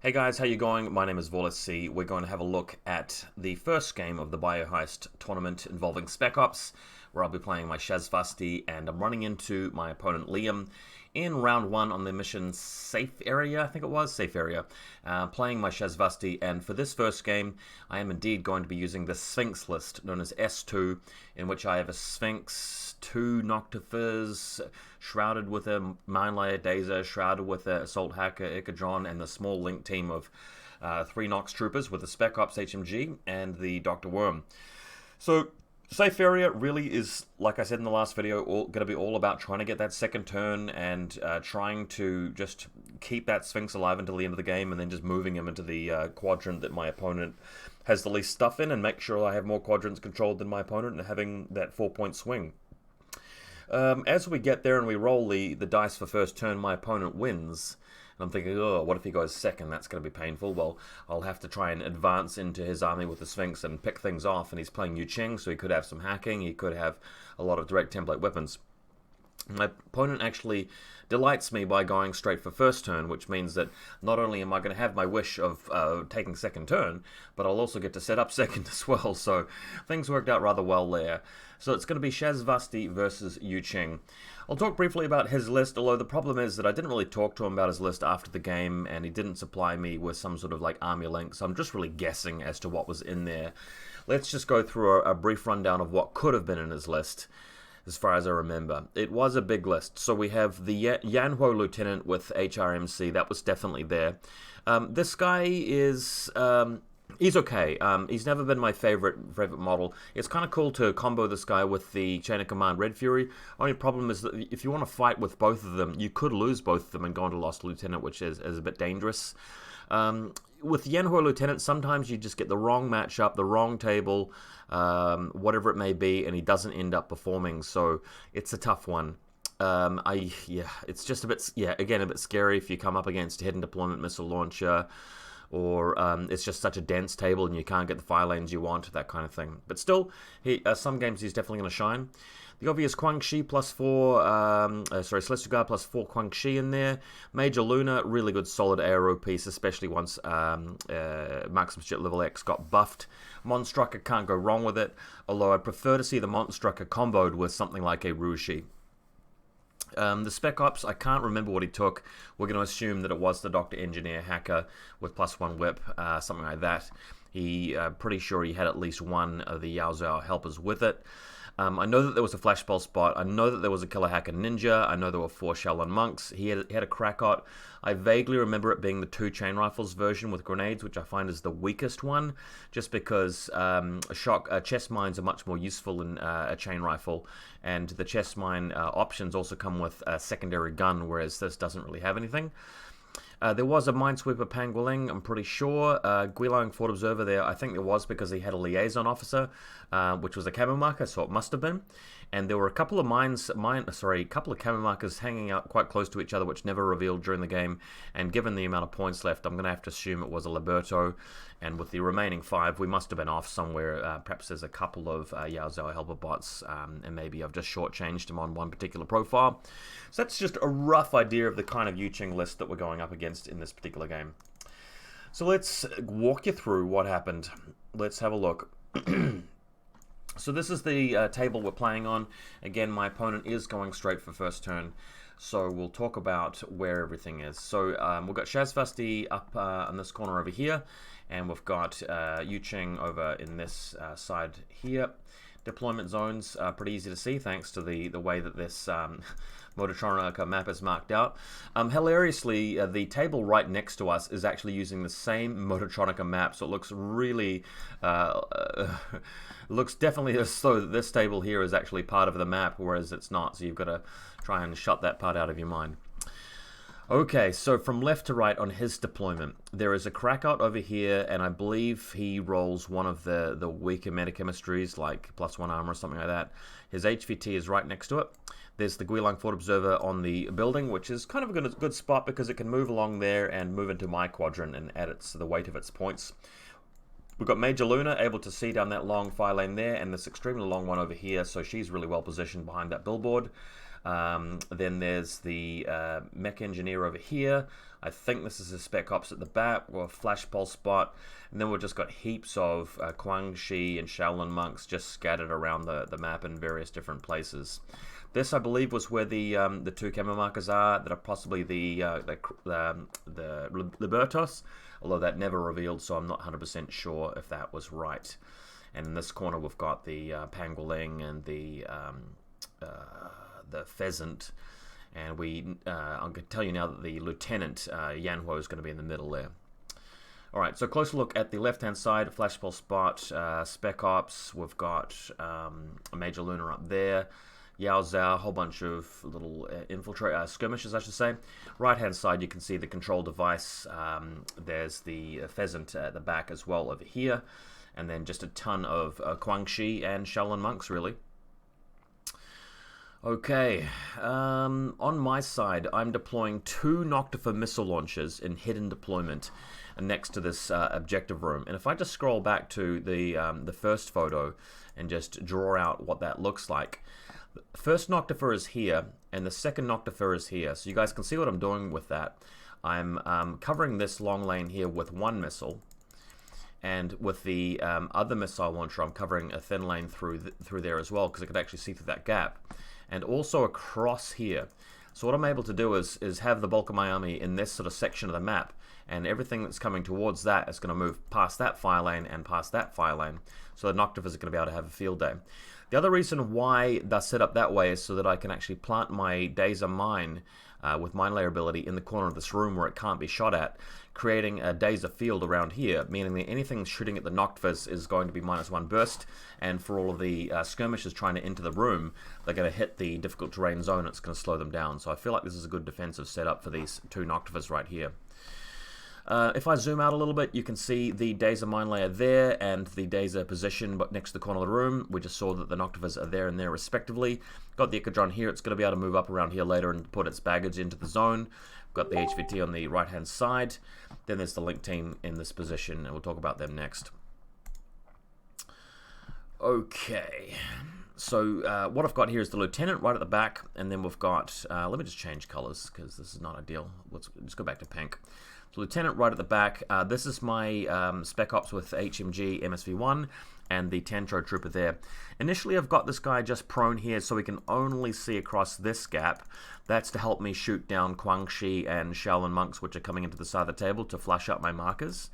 Hey guys, how you going? My name is VaulSC. We're going to have a look at the first game of the Bio-Heist tournament involving Spec Ops, where I'll be playing my Shasvastii, and I'm running into my opponent Liam in round one on the mission Safe Area, I think it was, Safe Area, playing my Shasvastii, and for this first game, I am indeed going to be using the Sphinx list, known as S2, in which I have a Sphinx, 2 Noctifers, shrouded with a Mine Layer Dazer, shrouded with a Assault Hacker Ikadron, and the small link team of 3 Nox Troopers with the Spec Ops HMG and the Dr. Worm. So, Safe Area really is, like I said in the last video, going to be all about trying to get that second turn and trying to just keep that Sphinx alive until the end of the game, and then just moving him into the quadrant that my opponent has the least stuff in, and make sure I have more quadrants controlled than my opponent and having that 4-point swing. As we get there and we roll the dice for first turn, my opponent wins. And I'm thinking, oh, what if he goes second? That's going to be painful. Well, I'll have to try and advance into his army with the Sphinx and pick things off. And he's playing YuJing, so he could have some hacking. He could have a lot of direct template weapons. My opponent actually delights me by going straight for first turn, which means that not only am I going to have my wish of taking second turn, but I'll also get to set up second as well. So things worked out rather well there. So it's going to be Shasvastii versus YuJing. I'll talk briefly about his list, although the problem is that I didn't really talk to him about his list after the game, and he didn't supply me with some sort of like army link, so I'm just really guessing as to what was in there. Let's just go through a brief rundown of what could have been in his list. As far as I remember, it was a big list. So we have the Yanhuo Lieutenant with HRMC. That was definitely there. This guy is he's okay. He's never been my favorite model. It's kind of cool to combo this guy with the Chain of Command Red Fury. Only problem is that if you want to fight with both of them, you could lose both of them and go into Lost Lieutenant, which is a bit dangerous. With Yanhuo Lieutenant, sometimes you just get the wrong matchup, the wrong table, whatever it may be, and he doesn't end up performing, so it's a tough one. It's just a bit, again, a bit scary if you come up against Hidden Deployment Missile Launcher, or it's just such a dense table and you can't get the fire lanes you want, that kind of thing. But still, some games he's definitely going to shine. The obvious Quan Chi plus 4, Celestial Guard plus 4 Quan Chi in there. Major Luna, really good solid ARO piece, especially once Marksmanship level X got buffed. Monstrucker, can't go wrong with it, although I'd prefer to see the Monstrucker comboed with something like a Rushi. The Spec Ops, I can't remember what he took. We're going to assume that it was the Dr. Engineer Hacker with plus 1 whip, something like that. Pretty sure he had at least one of the Yao Zhao helpers with it. I know that there was a Flashball spot. I know that there was a Killer Hacker Ninja. I know there were 4 Shaolin Monks. He had a Krakot. I vaguely remember it being the 2 Chain Rifles version with grenades, which I find is the weakest one, just because chest mines are much more useful in a Chain Rifle, and the chest mine options also come with a secondary gun, whereas this doesn't really have anything. There was a Minesweeper Pangolin, I'm pretty sure. Guilang Fort Observer there, I think there was because he had a liaison officer, which was a camo marker, so it must have been. And there were a couple of camo markers hanging out quite close to each other, which never revealed during the game. And given the amount of points left, I'm going to have to assume it was a Liberto. And with the remaining 5, we must have been off somewhere. Perhaps there's a couple of Yao Zhao helper bots, and maybe I've just shortchanged him on one particular profile. So that's just a rough idea of the kind of YuJing list that we're going up against in this particular game. So let's walk you through what happened. Let's have a look. So this is the table we're playing on. Again, my opponent is going straight for first turn. So we'll talk about where everything is. So we've got Shasvastii up on this corner over here. And we've got YuJing over in this side here. Deployment zones are pretty easy to see thanks to the way that this Mototronica map is marked out. Hilariously, the table right next to us is actually using the same Mototronica map, so it looks really, looks definitely as though this table here is actually part of the map, whereas it's not, so you've got to try and shut that part out of your mind. Okay, so from left to right on his deployment, there is a Krakot over here, and I believe he rolls one of the weaker metachemistries, like plus 1 armor or something like that. His HVT is right next to it. There's the Guilang Fort Observer on the building, which is kind of a good spot because it can move along there and move into my quadrant and add the weight of its points. We've got Major Luna able to see down that long fire lane there, and this extremely long one over here, so she's really well positioned behind that billboard. Then there's the mech engineer over here. I think this is a Spec Ops at the back, or a Flash Pulse spot, and then we've just got heaps of Guangxi and Shaolin monks just scattered around the map in various different places. This, I believe, was where the two camo markers are, that are possibly the Libertos, although that never revealed, so I'm not 100% sure if that was right. And in this corner, we've got the Pangolin and the Pheasant. And I'm going to tell you now that the Lieutenant Yanhuo is going to be in the middle there. Alright, so closer look at the left-hand side, Flash Pulse spot, Spec Ops, we've got a Major Lunar up there, Yao Zhao, a whole bunch of little skirmishes, I should say. Right-hand side, you can see the control device. There's the Pheasant at the back as well over here. And then just a ton of Guangxi and Shaolin monks, really. Okay, on my side, I'm deploying 2 Noctifer missile launchers in hidden deployment next to this objective room. And if I just scroll back to the first photo and just draw out what that looks like, the first Noctifer is here, and the second Noctifer is here. So you guys can see what I'm doing with that. I'm covering this long lane here with 1 missile. And with the other missile launcher, I'm covering a thin lane through there as well, because I could actually see through that gap. And also across here. So what I'm able to do is have the bulk of my army in this sort of section of the map, and everything that's coming towards that is going to move past that fire lane and past that fire lane. So the Noctifers are going to be able to have a field day. The other reason why they're set up that way is so that I can actually plant my Dazer mine with mine layer ability in the corner of this room where it can't be shot at, creating a Dazer field around here, meaning that anything shooting at the Noctifers is going to be -1 burst, and for all of the skirmishers trying to enter the room, they're going to hit the difficult terrain zone. It's going to slow them down. So I feel like this is a good defensive setup for these 2 Noctifers right here. If I zoom out a little bit, you can see the Dazer mine layer there and the Dazer position but next to the corner of the room. We just saw that the Noctifers are there and there respectively. Got the Echidron here. It's going to be able to move up around here later and put its baggage into the zone. Got the HVT on the right hand side. Then there's the Link team in this position, and we'll talk about them next. Okay, so what I've got here is the Lieutenant right at the back, and then we've got, let me just change colors because this is not ideal. Let's go back to pink. So Lieutenant right at the back. This is my Spec Ops with HMG MSV1 and the Tantro Trooper there. Initially, I've got this guy just prone here so we can only see across this gap. That's to help me shoot down Guangxi and Shaolin monks, which are coming into the side of the table to flush up my markers.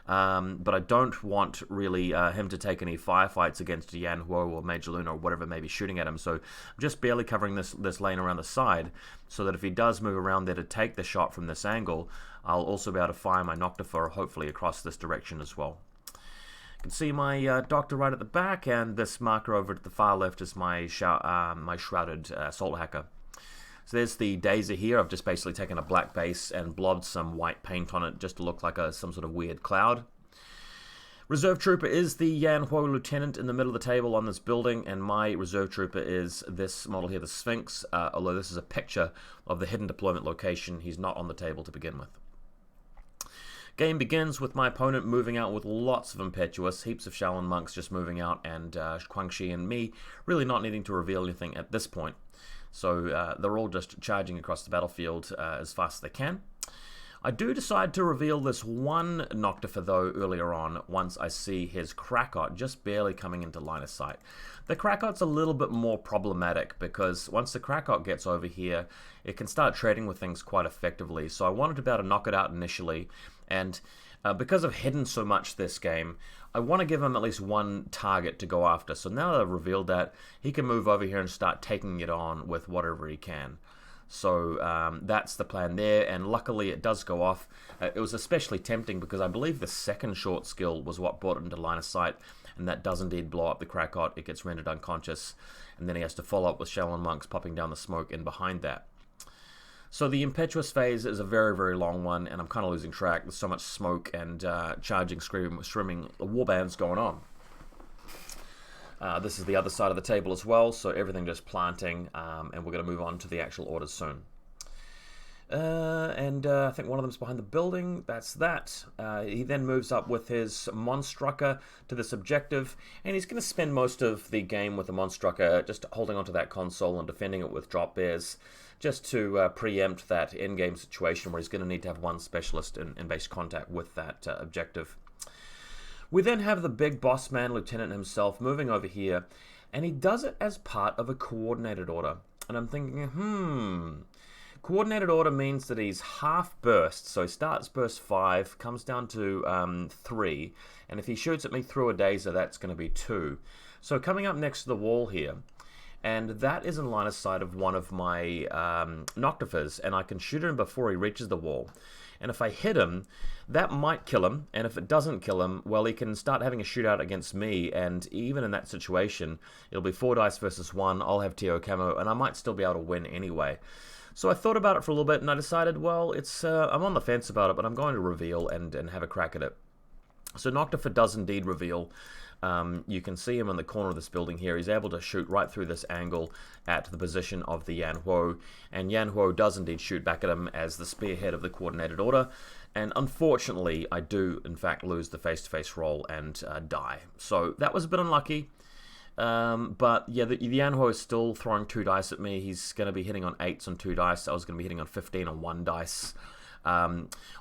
But I don't want really him to take any firefights against Yanhuo or Major Luna or whatever may be shooting at him. So I'm just barely covering this lane around the side so that if he does move around there to take the shot from this angle, I'll also be able to fire my Noctifer hopefully across this direction as well. You can see my Doctor right at the back, and this marker over at the far left is my shrouded Assault Hacker. So there's the Dazer here. I've just basically taken a black base and blobbed some white paint on it just to look like some sort of weird cloud. Reserve Trooper is the Yanhuo Lieutenant in the middle of the table on this building, and my Reserve Trooper is this model here, the Sphinx, although this is a picture of the hidden deployment location. He's not on the table to begin with. Game begins with my opponent moving out with lots of Impetuous, heaps of Shaolin monks just moving out, and Guangxi and me really not needing to reveal anything at this point. So they're all just charging across the battlefield as fast as they can. I do decide to reveal this one Noctifer though earlier on once I see his Krakot just barely coming into line of sight. The Krakot's a little bit more problematic because once the Krakot gets over here, it can start trading with things quite effectively. So I wanted to be able to knock it out initially, and because I've hidden so much this game, I want to give him at least one target to go after. So now that I've revealed that, he can move over here and start taking it on with whatever he can. So that's the plan there, and luckily it does go off. It was especially tempting because I believe the second short skill was what brought it into line of sight, and that does indeed blow up the Krakot. It gets rendered unconscious, and then he has to follow up with Shaolin monks popping down the smoke in behind that. So the Impetuous phase is a very, very long one, and I'm kind of losing track. There's so much smoke and charging, screaming, swimming warbands going on. This is the other side of the table as well, so everything just planting, and we're going to move on to the actual orders soon. I think one of them's behind the building. That's that. He then moves up with his Monstrucker to this objective, and he's going to spend most of the game with the Monstrucker just holding onto that console and defending it with drop bears, just to preempt that in-game situation where he's going to need to have one specialist in base contact with that objective. We then have the big boss man, Lieutenant himself, moving over here, and he does it as part of a coordinated order. And I'm thinking, coordinated order means that he's half burst, so he starts burst 5, comes down to 3, and if he shoots at me through a dazer, that's going to be 2. So coming up next to the wall here, and that is in line of sight of one of my Noctifers, and I can shoot him before he reaches the wall. And if I hit him, that might kill him, and if it doesn't kill him, well, he can start having a shootout against me, and even in that situation, it'll be 4 dice versus 1, I'll have TO camo, and I might still be able to win anyway. So I thought about it for a little bit, and I decided, well, I'm on the fence about it, but I'm going to reveal and have a crack at it. So Noctifer does indeed reveal. You can see him in the corner of this building here. He's able to shoot right through this angle at the position of the Yanhuo, and Yanhuo does indeed shoot back at him as the spearhead of the coordinated order. And unfortunately, I do, in fact, lose the face-to-face roll and die. So that was a bit unlucky. But yeah, the Yanhuo is still throwing 2 dice at me. He's going to be hitting on 8s on 2 dice. I was going to be hitting on 15 on 1 dice.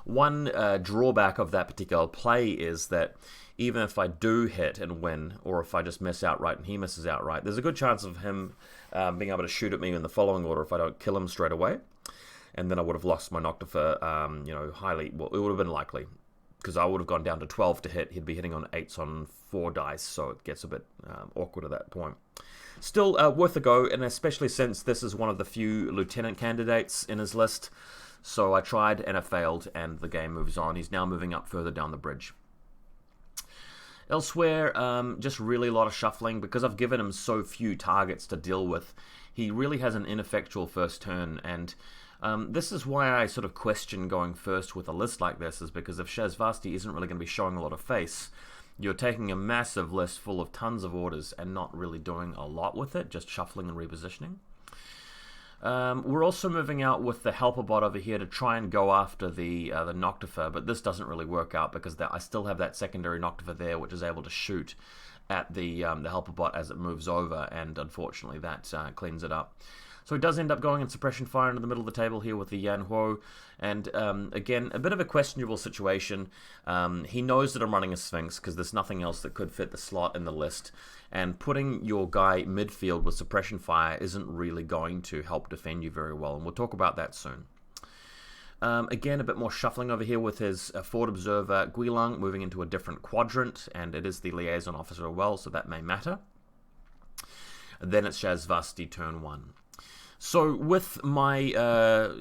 One drawback of that particular play is that even if I do hit and win, or if I just miss outright and he misses outright, there's a good chance of him being able to shoot at me in the following order if I don't kill him straight away. And then I would have lost my Noctifer, highly. Well, it would have been likely, because I would have gone down to 12 to hit. He'd be hitting on 8s on 4 dice, so it gets a bit awkward at that point. Still worth a go, and especially since this is one of the few lieutenant candidates in his list. So I tried and I failed, and the game moves on. He's now moving up further down the bridge. Elsewhere, just really a lot of shuffling, because I've given him so few targets to deal with. He really has an ineffectual first turn, and this is why I sort of question going first with a list like this, is because if Shasvastii isn't really going to be showing a lot of face, you're taking a massive list full of tons of orders and not really doing a lot with it, just shuffling and repositioning. We're also moving out with the helper bot over here to try and go after the Noctifer, but this doesn't really work out because I still have that secondary Noctifer there, which is able to shoot at the helper bot as it moves over, and unfortunately that cleans it up. So he does end up going in suppression fire into the middle of the table here with the Yanhuo, and again, a bit of a questionable situation. He knows that I'm running a Sphinx because there's nothing else that could fit the slot in the list, and putting your guy midfield with suppression fire isn't really going to help defend you very well, and we'll talk about that soon. Again, a bit more shuffling over here with his forward observer Guilong moving into a different quadrant, and it is the liaison officer as well, so that may matter. Then it's Shasvastii turn 1. So with my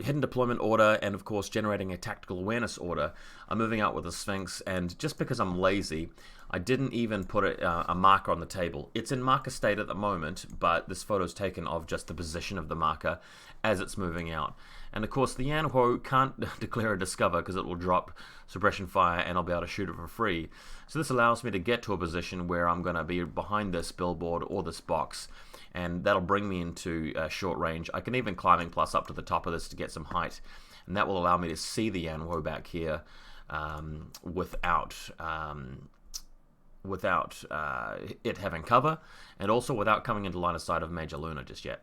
hidden deployment order and of course generating a tactical awareness order, I'm moving out with a Sphinx, and just because I'm lazy, I didn't even put a marker on the table. It's in marker state at the moment, but this photo is taken of just the position of the marker as it's moving out. And of course the Yanhuo can't declare a discover because it will drop suppression fire and I'll be able to shoot it for free. So this allows me to get to a position where I'm going to be behind this billboard or this box, and that'll bring me into short range. I can even climbing plus up to the top of this to get some height, and that will allow me to see the Yanhuo back here without it having cover, and also without coming into line of sight of Major Luna just yet.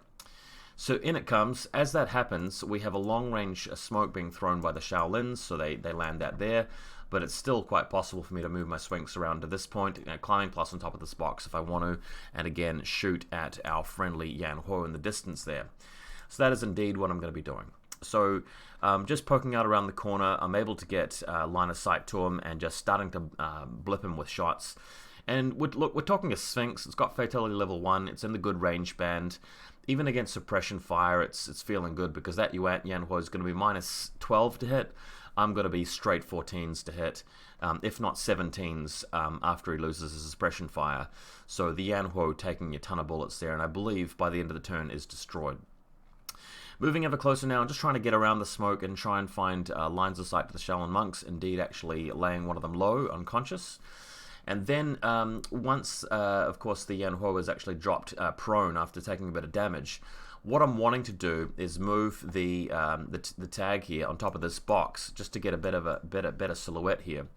So in it comes. As that happens, we have a long-range smoke being thrown by the Shaolins, so they land that there, but it's still quite possible for me to move my Sphinx around to this point, climbing plus on top of this box if I want to, and again shoot at our friendly Yanhuo in the distance there. So that is indeed what I'm going to be doing. So just poking out around the corner, I'm able to get line of sight to him and just starting to blip him with shots. And look, we're talking a Sphinx. It's got fatality level 1. It's in the good range band. Even against suppression fire, it's feeling good because that Yanhuo is going to be minus 12 to hit. I'm going to be straight 14s to hit, if not 17s after he loses his suppression fire. So the Yanhuo taking a ton of bullets there, and I believe by the end of the turn is destroyed. Moving ever closer now, I'm just trying to get around the smoke and try and find lines of sight to the Shaolin monks, indeed actually laying one of them low, unconscious. And then once, of course, the Yanhuo is actually dropped prone after taking a bit of damage, What I'm wanting to do is move the tag here on top of this box just to get a bit of a better silhouette here,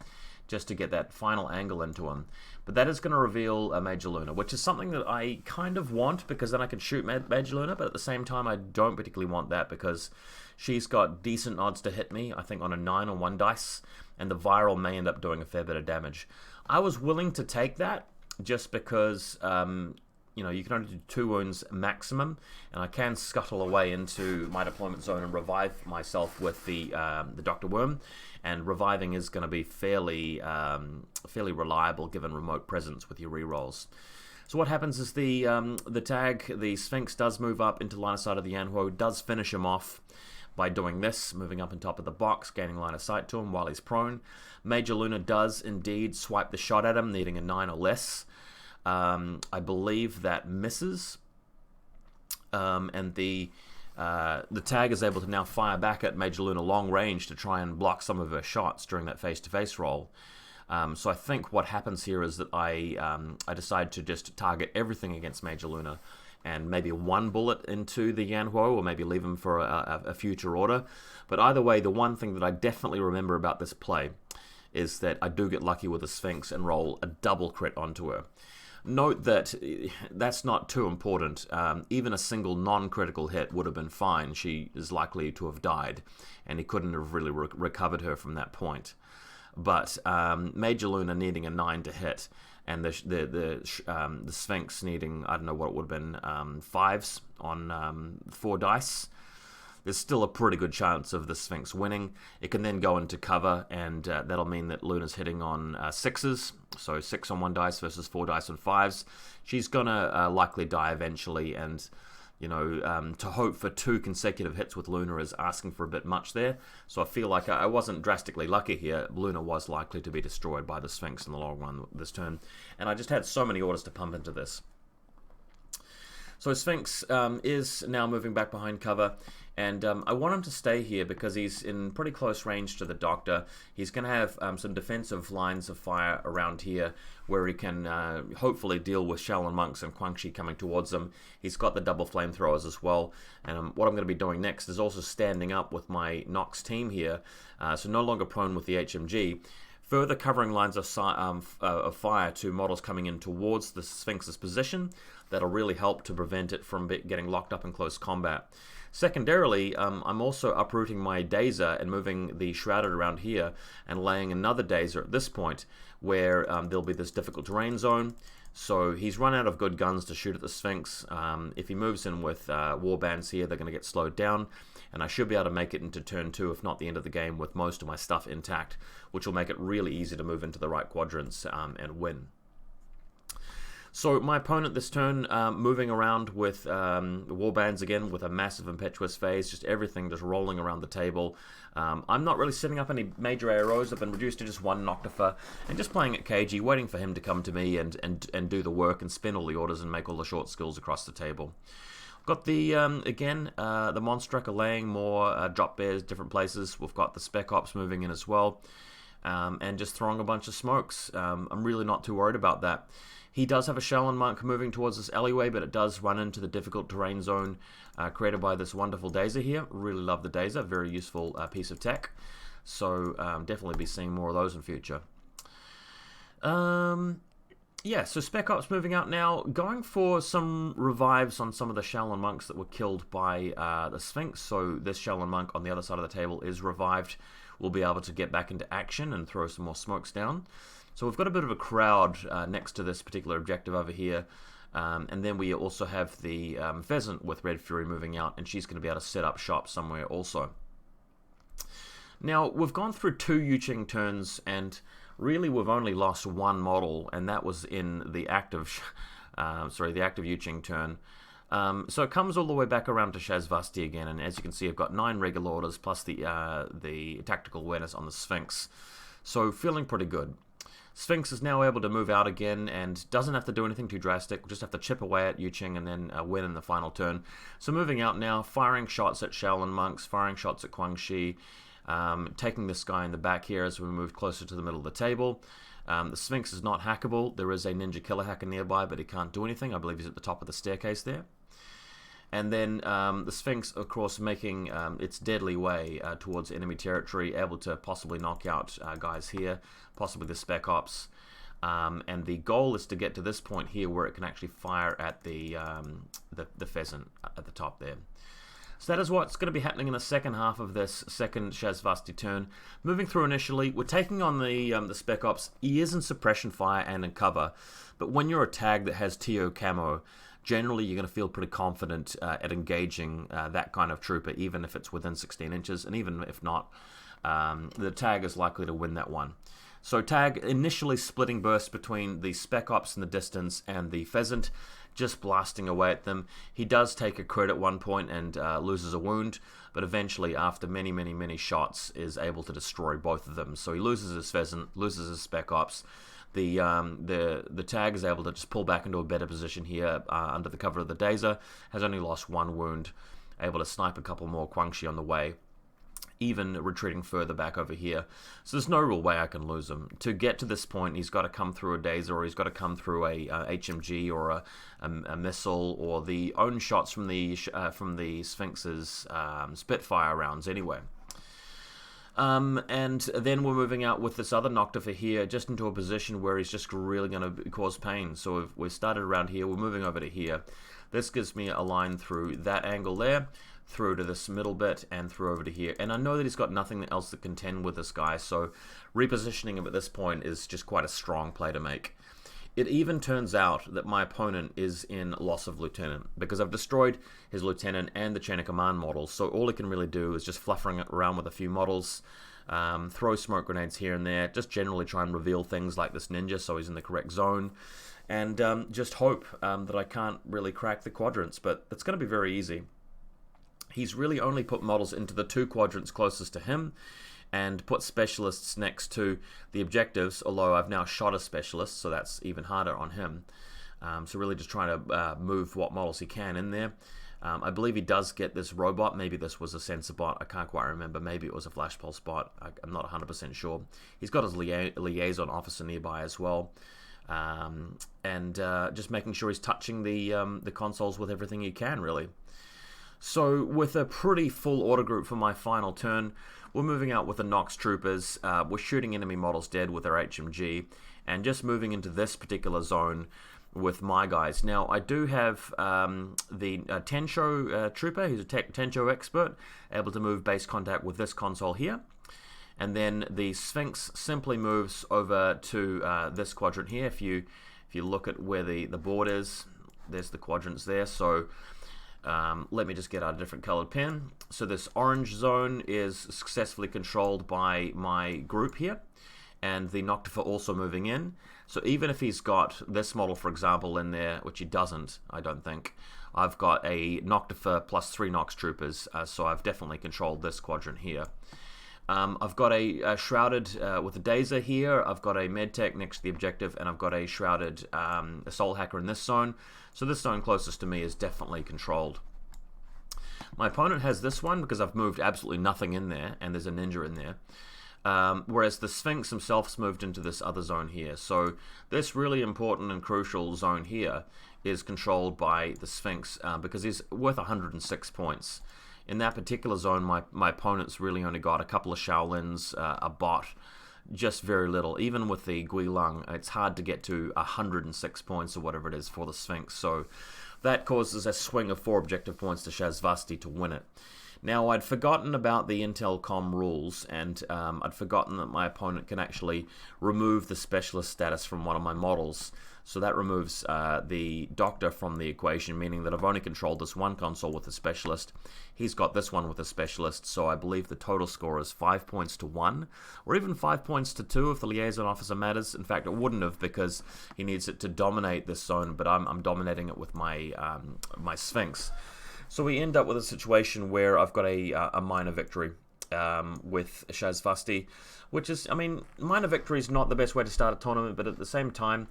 just to get that final angle into him. But that is going to reveal a Major Luna, which is something that I kind of want, because then I can shoot Major Luna, but at the same time I don't particularly want that, because she's got decent odds to hit me, I think on a 9 on 1 dice, and the viral may end up doing a fair bit of damage. I was willing to take that just because you know, you can only do 2 wounds maximum, and I can scuttle away into my deployment zone and revive myself with the Dr. Worm, and reviving is going to be fairly reliable given remote presence with your rerolls. So what happens is the tag, the Sphinx, does move up into line of sight of the Yanhuo, does finish him off by doing this, moving up on top of the box, gaining line of sight to him while he's prone. Major Luna does indeed swipe the shot at him, needing a 9 or less. I believe that misses, and the tag is able to now fire back at Major Luna long range to try and block some of her shots during that face-to-face roll. So I think what happens here is that I decide to just target everything against Major Luna, and maybe 1 bullet into the Yanhuo, or maybe leave him for a future order. But either way, the one thing that I definitely remember about this play is that I do get lucky with the Sphinx and roll a double crit onto her. Note that that's not too important. Even a single non-critical hit would have been fine. She is likely to have died, and he couldn't have really recovered her from that point. But Major Luna needing a 9 to hit, and the Sphinx needing, I don't know what it would have been, 5s on 4 dice. There's still a pretty good chance of the Sphinx winning. It can then go into cover, and that'll mean that Luna's hitting on 6s, so 6 on 1 dice versus 4 dice on 5s. She's gonna likely die eventually, and you know, to hope for 2 consecutive hits with Luna is asking for a bit much there. So I feel like I wasn't drastically lucky here. Luna was likely to be destroyed by the Sphinx in the long run this turn, and I just had so many orders to pump into this. So Sphinx is now moving back behind cover, and I want him to stay here because he's in pretty close range to the Doctor. He's going to have some defensive lines of fire around here where he can hopefully deal with Shaolin monks and Quan Chi coming towards him. He's got the double flamethrowers as well, and what I'm going to be doing next is also standing up with my Nox team here, so no longer prone with the HMG. Further covering lines of fire to models coming in towards the Sphinx's position. That'll really help to prevent it from getting locked up in close combat. Secondarily, I'm also uprooting my Dazer and moving the Shrouded around here and laying another Dazer at this point where there'll be this difficult terrain zone. So he's run out of good guns to shoot at the Sphinx. If he moves in with warbands here, they're going to get slowed down, and I should be able to make it into turn 2, if not the end of the game, with most of my stuff intact, which will make it really easy to move into the right quadrants and win. So my opponent this turn, moving around with warbands again, with a massive impetuous phase, just everything just rolling around the table. I'm not really setting up any major arrows. I've been reduced to just 1 Noctifer, and just playing it cagey, waiting for him to come to me and do the work and spin all the orders and make all the short skills across the table. Got the, again, the Monstrucker laying more drop bears different places. We've got the Spec Ops moving in as well, and just throwing a bunch of smokes. I'm really not too worried about that. He does have a Shaolin monk moving towards this alleyway, but it does run into the difficult terrain zone created by this wonderful Dazer here. Really love the Dazer, very useful piece of tech. So definitely be seeing more of those in future. Yeah, so Spec Ops moving out now, going for some revives on some of the Shaolin monks that were killed by the Sphinx. So this Shaolin monk on the other side of the table is revived. We'll be able to get back into action and throw some more smokes down. So we've got a bit of a crowd next to this particular objective over here. And then we also have the Pheasant with Red Fury moving out, and she's going to be able to set up shop somewhere also. Now, we've gone through 2 YuJing turns, and really we've only lost 1 model, and that was in the active, the active YuJing turn. So it comes all the way back around to Shasvastii again, and as you can see, I've got 9 regular orders plus the tactical awareness on the Sphinx. So feeling pretty good. Sphinx is now able to move out again and doesn't have to do anything too drastic. We'll just have to chip away at YuJing and then win in the final turn. So moving out now, firing shots at Shaolin monks, firing shots at Quan Chi, taking this guy in the back here as we move closer to the middle of the table. The Sphinx is not hackable. There is a ninja killer hacker nearby, but he can't do anything. I believe he's at the top of the staircase there. And then the Sphinx, of course, making its deadly way towards enemy territory, able to possibly knock out guys here, possibly the Spec Ops. And the goal is to get to this point here where it can actually fire at the pheasant at the top there. So that is what's going to be happening in the second half of this second Shasvastii turn. Moving through initially, we're taking on the Spec Ops. He is in suppression fire and in cover, but when you're a tag that has TO camo, generally you're going to feel pretty confident at engaging that kind of trooper, even if it's within 16 inches, and even if not, the tag is likely to win that one. So tag initially splitting burst between the Spec Ops in the distance and the pheasant, just blasting away at them. He does take a crit at one point and loses a wound, but eventually, after many shots, is able to destroy both of them. So he loses his pheasant, loses his Spec Ops. The tag is able to just pull back into a better position here under the cover of the Dazer. Has only lost one wound, able to snipe a couple more Guangxi on the way, even retreating further back over here. So there's no real way I can lose him. To get to this point, he's got to come through a Dazer, or he's got to come through a HMG or a missile, or the own shots from the Sphinx's Spitfire rounds anyway. And then we're moving out with this other Noctifer here, just into a position where he's just really going to cause pain. So we've started around here, we're moving over to here. This gives me a line through that angle there, through to this middle bit, and through over to here. And I know that he's got nothing else to contend with this guy, so repositioning him at this point is just quite a strong play to make. It even turns out that my opponent is in loss of lieutenant, because I've destroyed his lieutenant and the chain of command models, so all he can really do is just fluffering around with a few models, throw smoke grenades here and there, just generally try and reveal things like this ninja so he's in the correct zone, and just hope that I can't really crack the quadrants, but it's going to be very easy. He's really only put models into the two quadrants closest to him, and put specialists next to the objectives, although I've now shot a specialist, so that's even harder on him. So really just trying to move what models he can in there. I believe he does get this robot. Maybe this was a sensor bot. I can't quite remember. Maybe it was a flash pulse bot. I'm not 100% sure. He's got his liaison officer nearby as well. And just making sure he's touching the consoles with everything he can, really. So with a pretty full order group for my final turn, we're moving out with the Nox troopers. We're shooting enemy models dead with our HMG, and just moving into this particular zone with my guys. Now, I do have the Tencho trooper, who's a Tencho expert, able to move base contact with this console here. And then the Sphinx simply moves over to this quadrant here. If you look at where the board is, there's the quadrants there. So let me just get out a different colored pen. So this orange zone is successfully controlled by my group here, and the Noctifer also moving in. So even if he's got this model, for example, in there, which he doesn't, I don't think, I've got a Noctifer plus 3 Nox troopers, so I've definitely controlled this quadrant here. I've got a shrouded with a Dazer here, I've got a medtech next to the objective, and I've got a shrouded assault hacker in this zone. So this zone closest to me is definitely controlled. My opponent has this one because I've moved absolutely nothing in there, and there's a ninja in there. Whereas the Sphinx himself's moved into this other zone here. So this really important and crucial zone here is controlled by the Sphinx because he's worth 106 points. In that particular zone, my opponent's really only got a couple of Shaolins, a bot, just very little. Even with the Guilang, it's hard to get to 106 points or whatever it is for the Sphinx. So that causes a swing of 4 objective points to Shasvastii to win it. Now, I'd forgotten about the Intelcom rules, and I'd forgotten that my opponent can actually remove the specialist status from one of my models. So that removes the doctor from the equation, meaning that I've only controlled this one console with a specialist. He's got this one with a specialist, so I believe the total score is 5 points to 1, or even 5 points to 2 if the liaison officer matters. In fact, it wouldn't have, because he needs it to dominate this zone, but I'm dominating it with my my Sphinx. So we end up with a situation where I've got a minor victory with Shasvastii, which is, I mean, minor victory is not the best way to start a tournament, but at the same time,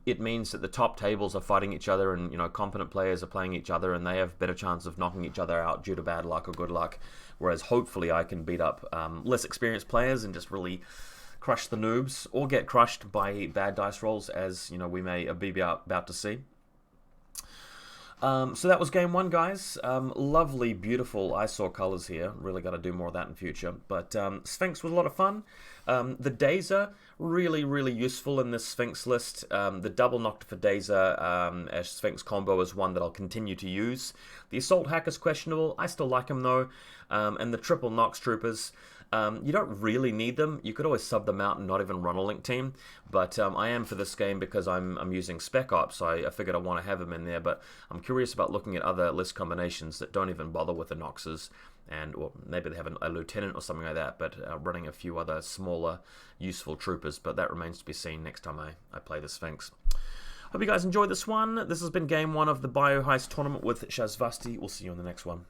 it means that the top tables are fighting each other, and competent players are playing each other, and they have better chance of knocking each other out due to bad luck or good luck. Whereas hopefully I can beat up less experienced players and just really crush the noobs, or get crushed by bad dice rolls, as we may be about to see. So that was game one, guys. Lovely, beautiful ISO colors here. Really got to do more of that in future. But Sphinx was a lot of fun. The Dazer, really, really useful in this Sphinx list. The double Nocta for Dazer as Sphinx combo is one that I'll continue to use. The Assault Hacker's questionable. I still like him though. And the triple Nox Troopers. You don't really need them. You could always sub them out and not even run a link team. But I am for this game because I'm using Spec Ops. I figured I want to have them in there. But I'm curious about looking at other list combinations that don't even bother with the Noxes. And or maybe they have a lieutenant or something like that. But running a few other smaller useful troopers. But that remains to be seen next time I play the Sphinx. Hope you guys enjoyed this one. This has been game one of the Bio-Heist tournament with Shasvastii. We'll see you in the next one.